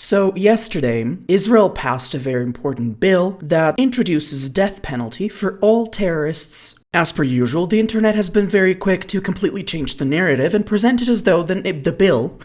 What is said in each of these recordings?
So yesterday, Israel passed a very important bill that introduces death penalty for all terrorists. As per usual, the internet has been very quick to completely change the narrative and present it as though the bill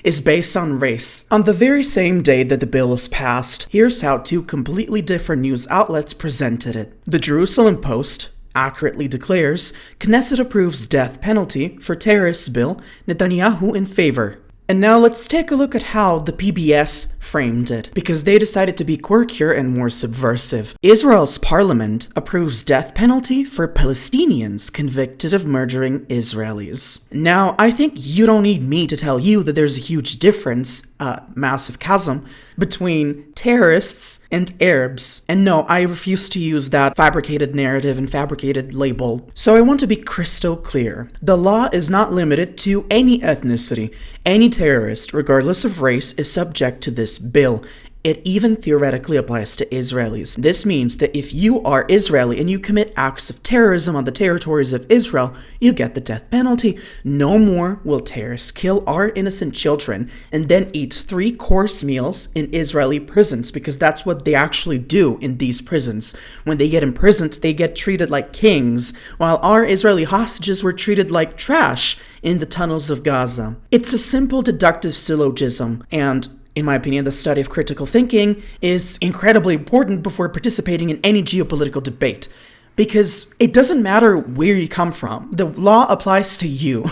is based on race. On the very same day that the bill was passed, here's how two completely different news outlets presented it. The Jerusalem Post accurately declares, Knesset approves death penalty for terrorists bill, Netanyahu in favor. And now let's take a look at how the PBS framed it, because they decided to be quirkier and more subversive. Israel's parliament approves death penalty for Palestinians convicted of murdering Israelis. Now, I think you don't need me to tell you that there's a huge difference, massive chasm, between terrorists and Arabs. And no, I refuse to use that fabricated narrative and fabricated label. So I want to be crystal clear. The law is not limited to any ethnicity. Any terrorist, regardless of race, is subject to this bill. It even theoretically applies to Israelis. This means that if you are Israeli and you commit acts of terrorism on the territories of Israel, you get the death penalty. No more will terrorists kill our innocent children and then eat 3-course meals in Israeli prisons, because that's what they actually do in these prisons. When they get imprisoned, they get treated like kings, while our Israeli hostages were treated like trash in the tunnels of Gaza. It's a simple deductive syllogism, and in my opinion, the study of critical thinking is incredibly important before participating in any geopolitical debate, because it doesn't matter where you come from. The law applies to you.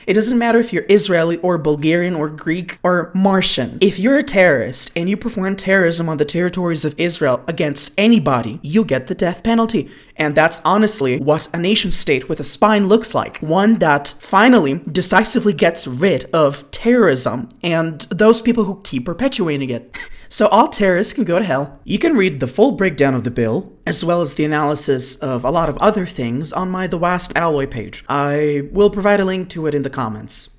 It doesn't matter if you're Israeli or Bulgarian or Greek or Martian. If you're a terrorist and you perform terrorism on the territories of Israel against anybody, you get the death penalty. And that's honestly what a nation state with a spine looks like. One that finally decisively gets rid of terrorism and those people who keep perpetuating it. So all terrorists can go to hell. You can read the full breakdown of the bill, as well as the analysis of a lot of other things on my The CreativeAlloy page. I will provide a link to it in the comments.